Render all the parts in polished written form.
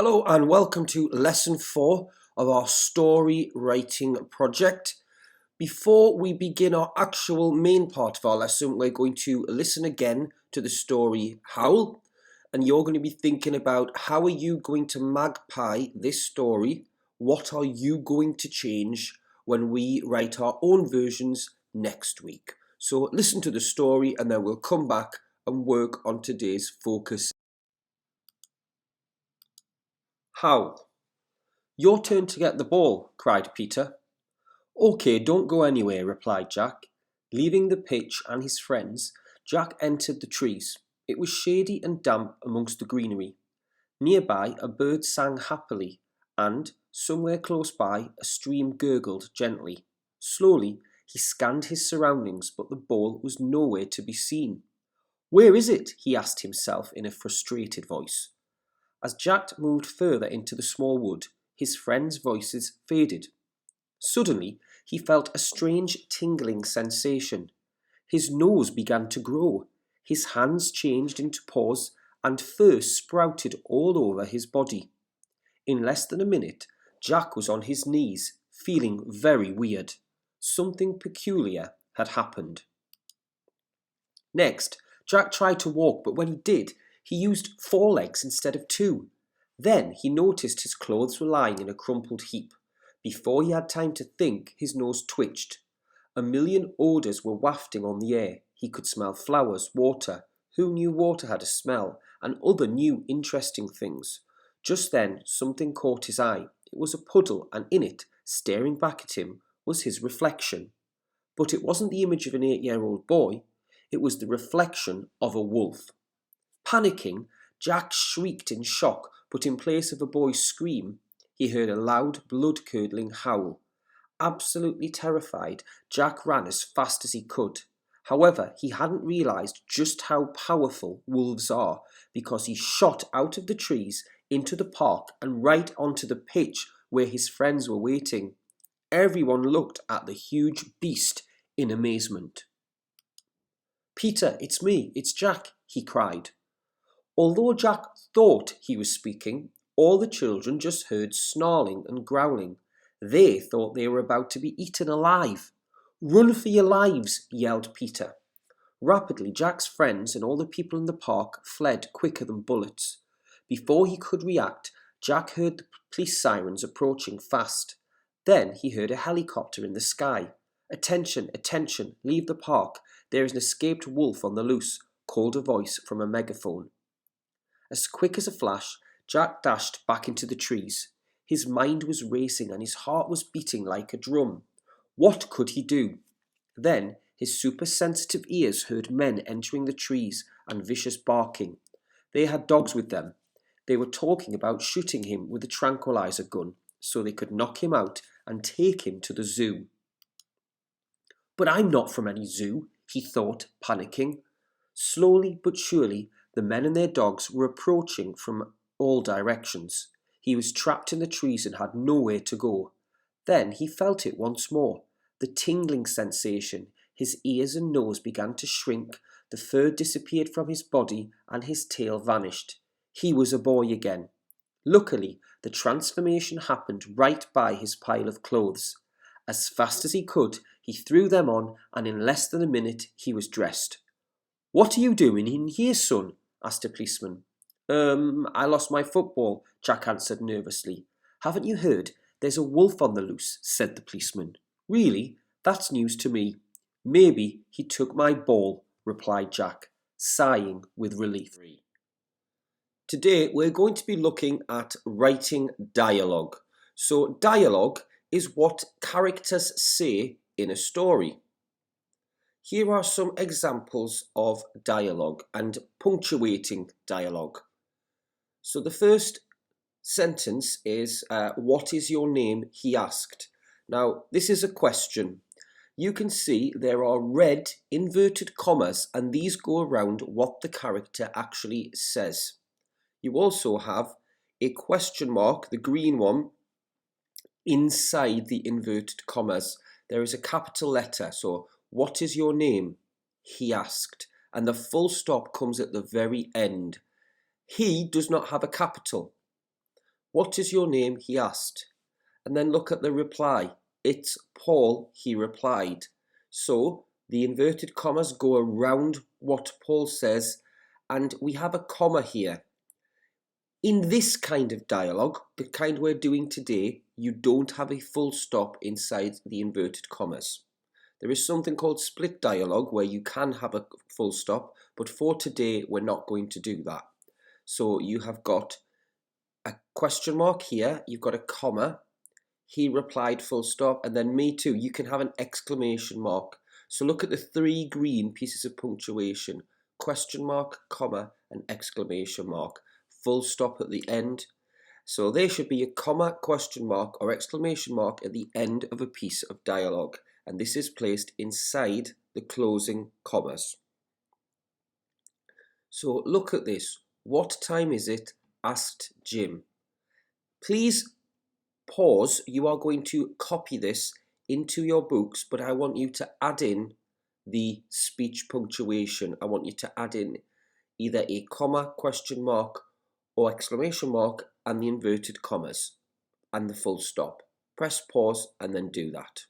Hello and welcome to lesson 4 of our story writing project. Before we begin our actual main part of our lesson, we're going to listen again to the story Howl, and you're going to be thinking about how are you going to magpie this story? What are you going to change when we write our own versions next week? So listen to the story and then we'll come back and work on today's focus. Howl. "Your turn to get the ball," cried Peter. "OK, don't go anywhere," replied Jack. Leaving the pitch and his friends, Jack entered the trees. It was shady and damp amongst the greenery. Nearby a bird sang happily, and, somewhere close by, a stream gurgled gently. Slowly he scanned his surroundings, but the ball was nowhere to be seen. "Where is it?" he asked himself in a frustrated voice. As Jack moved further into the small wood, his friends' voices faded. Suddenly, he felt a strange tingling sensation. His nose began to grow, his hands changed into paws, and fur sprouted all over his body. In less than a minute, Jack was on his knees, feeling very weird. Something peculiar had happened. Next, Jack tried to walk, but when he did, he used 4 legs instead of 2. Then he noticed his clothes were lying in a crumpled heap. Before he had time to think, his nose twitched. A million odours were wafting on the air. He could smell flowers, water. Who knew water had a smell? And other new, interesting things. Just then, something caught his eye. It was a puddle, and in it, staring back at him, was his reflection. But it wasn't the image of an 8-year-old boy. It was the reflection of a wolf. Panicking, Jack shrieked in shock, but in place of a boy's scream, he heard a loud, blood-curdling howl. Absolutely terrified, Jack ran as fast as he could. However, he hadn't realised just how powerful wolves are, because he shot out of the trees into the park and right onto the pitch where his friends were waiting. Everyone looked at the huge beast in amazement. "Peter, it's me, it's Jack," he cried. Although Jack thought he was speaking, all the children just heard snarling and growling. They thought they were about to be eaten alive. "Run for your lives," yelled Peter. Rapidly, Jack's friends and all the people in the park fled quicker than bullets. Before he could react, Jack heard the police sirens approaching fast. Then he heard a helicopter in the sky. "Attention, attention, leave the park. There is an escaped wolf on the loose," called a voice from a megaphone. As quick as a flash, Jack dashed back into the trees. His mind was racing and his heart was beating like a drum. What could he do? Then his super-sensitive ears heard men entering the trees and vicious barking. They had dogs with them. They were talking about shooting him with a tranquilizer gun so they could knock him out and take him to the zoo. "But I'm not from any zoo," he thought, panicking. Slowly but surely, the men and their dogs were approaching from all directions. He was trapped in the trees and had nowhere to go. Then he felt it once more, the tingling sensation. His ears and nose began to shrink, the fur disappeared from his body, and his tail vanished. He was a boy again. Luckily, the transformation happened right by his pile of clothes. As fast as he could, he threw them on, and in less than a minute he was dressed. "What are you doing in here, son?" asked a policeman. I lost my football," Jack answered nervously. "Haven't you heard? There's a wolf on the loose," said the policeman. "Really? That's news to me." "Maybe he took my ball," replied Jack, sighing with relief. Today we're going to be looking at writing dialogue. So dialogue is what characters say in a story. Here are some examples of dialogue and punctuating dialogue. So the first sentence is, "What is your name?" he asked. Now, this is a question. You can see there are red inverted commas, and these go around what the character actually says. You also have a question mark, the green one, inside the inverted commas. There is a capital letter, so "What is your name?" he asked, and the full stop comes at the very end. He does not have a capital. What is your name? He asked. And then look at the reply. It's Paul, he replied. So the inverted commas go around what Paul says, and we have a comma here. In this kind of dialogue, the kind we're doing today, you don't have a full stop inside the inverted commas. There is something called split dialogue where you can have a full stop, but for today, we're not going to do that. So you have got a question mark here, you've got a comma, he replied full stop, and then me too. You can have an exclamation mark. So look at the three green pieces of punctuation: question mark, comma, and exclamation mark. Full stop at the end. So there should be a comma, question mark, or exclamation mark at the end of a piece of dialogue, and this is placed inside the closing commas. So look at this. What time is it? Asked Jim. Please pause. You are going to copy this into your books, but I want you to add in the speech punctuation. I want you to add in either a comma, question mark, or exclamation mark, and the inverted commas, and the full stop. Press pause and then do that.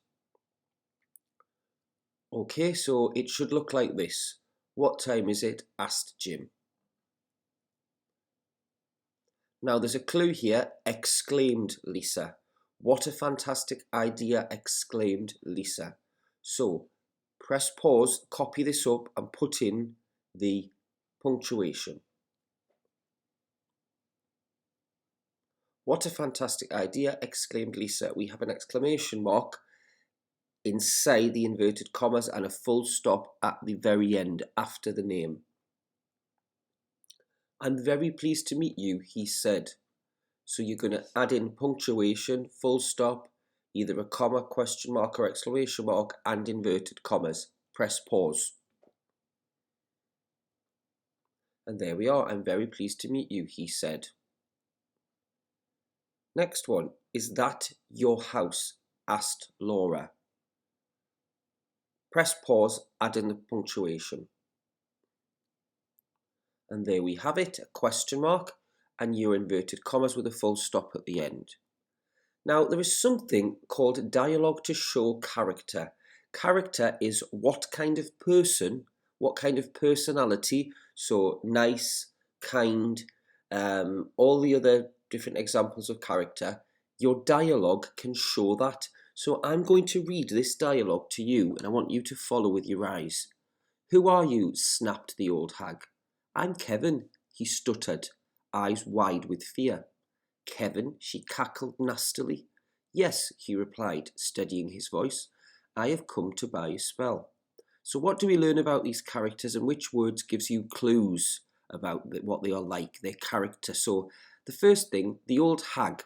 Okay, so it should look like this. What time is it? Asked Jim. Now there's a clue here, exclaimed Lisa. What a fantastic idea, exclaimed Lisa. So press pause, copy this up and put in the punctuation. What a fantastic idea, exclaimed Lisa. We have an exclamation mark inside the inverted commas and a full stop at the very end after the name. I'm very pleased to meet you, he said. So you're going to add in punctuation, full stop, either a comma, question mark, or exclamation mark, and inverted commas. Press pause. And there we are. I'm very pleased to meet you, he said. Next one. Is that your house? Asked Laura. Press pause, add in the punctuation. And there we have it, a question mark and your inverted commas with a full stop at the end. Now, there is something called dialogue to show character. Character is what kind of person, what kind of personality, so nice, kind, all the other different examples of character. Your dialogue can show that. So I'm going to read this dialogue to you and I want you to follow with your eyes. Who are you? Snapped the old hag. I'm Kevin, he stuttered, eyes wide with fear. Kevin, she cackled nastily. Yes, he replied, steadying his voice. I have come to buy a spell. So what do we learn about these characters and which words gives you clues about what they are like, their character? So the first thing, the old hag.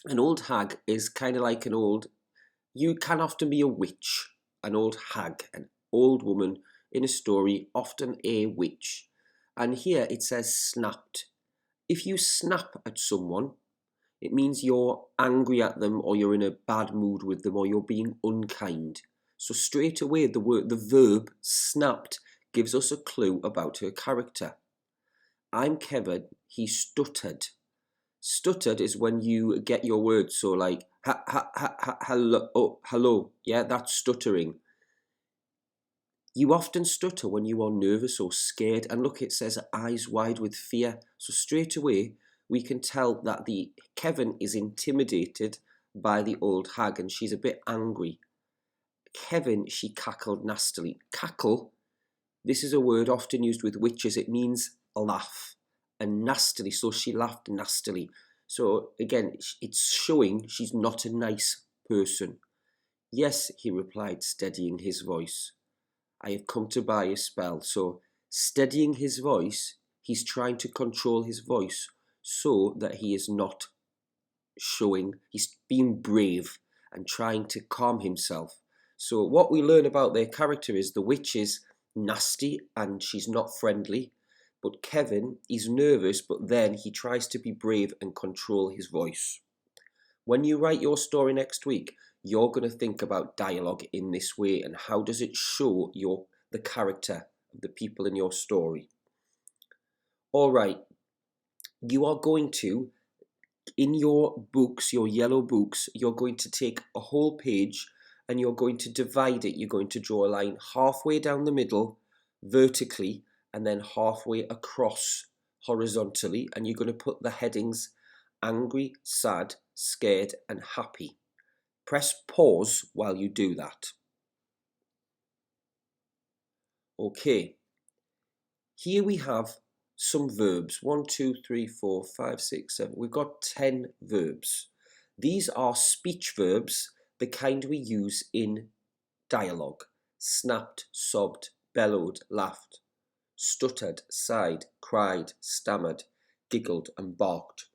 An old hag is kind of like you can often be a witch, an old hag, an old woman in a story, often a witch. And here it says snapped. If you snap at someone, it means you're angry at them or you're in a bad mood with them or you're being unkind. So straight away the verb snapped gives us a clue about her character. I'm Kevin, he stuttered. Stuttered is when you get your words, so like hello, yeah, that's stuttering. You often stutter when you are nervous or scared, and look, it says eyes wide with fear. So straight away, we can tell that the Kevin is intimidated by the old hag and she's a bit angry. Kevin, she cackled nastily. Cackle, this is a word often used with witches. It means laugh. And nastily, so she laughed nastily. So again, it's showing she's not a nice person. Yes, he replied, steadying his voice. I have come to buy a spell. So steadying his voice, he's trying to control his voice so that he is not showing, he's being brave and trying to calm himself. So what we learn about their character is the witch is nasty and she's not friendly, but Kevin is nervous, but then he tries to be brave and control his voice. When you write your story next week, you're going to think about dialogue in this way and how does it show the character of the people in your story. All right, you are going to in your books, your yellow books, you're going to take a whole page and you're going to divide it. You're going to draw a line halfway down the middle vertically and then halfway across horizontally, and you're going to put the headings angry, sad, scared and happy. Press pause while you do that. Okay, here we have some verbs. 1, 2, 3, 4, 5, 6, 7. We've got 10 verbs. These are speech verbs, the kind we use in dialogue. Snapped, sobbed, bellowed, laughed, stuttered, sighed, cried, stammered, giggled and barked.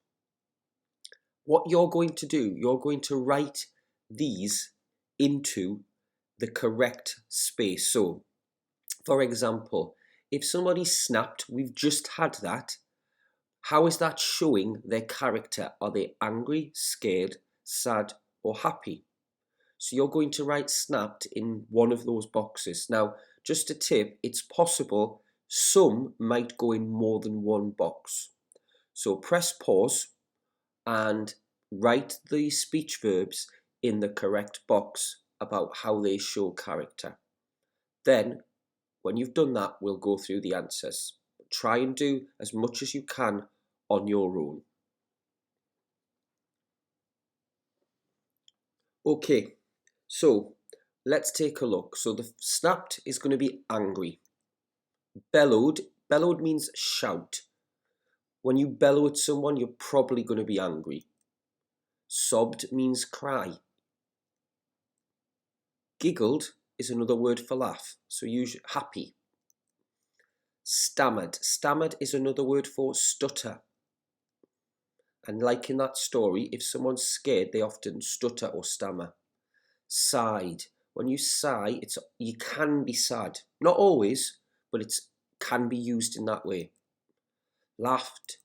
What you're going to do, you're going to write these into the correct space. So, for example, if somebody snapped, we've just had that. How is that showing their character? Are they angry, scared, sad, or happy? So you're going to write snapped in one of those boxes. Now, just a tip, it's possible some might go in more than one box. So press pause and write the speech verbs in the correct box about how they show character. Then, when you've done that, we'll go through the answers. Try and do as much as you can on your own. Okay, so let's take a look. So the snapped is going to be angry. Bellowed means shout. When you bellow at someone, you're probably going to be angry. Sobbed means cry. Giggled is another word for laugh, so use happy. Stammered is another word for stutter. And like in that story, if someone's scared, they often stutter or stammer. Sighed. When you sigh, you can be sad. Not always, but it can be used in that way. Laughed.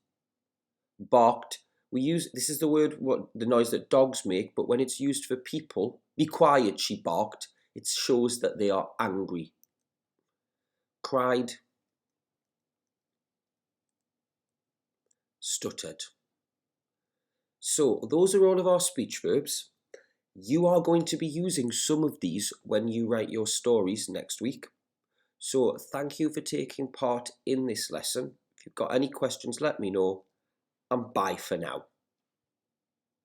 Barked. This is the word, the noise that dogs make, but when it's used for people, be quiet, she barked, it shows that they are angry. Cried. Stuttered. So those are all of our speech verbs. You are going to be using some of these when you write your stories next week. So thank you for taking part in this lesson. If you've got any questions, let me know, and bye for now.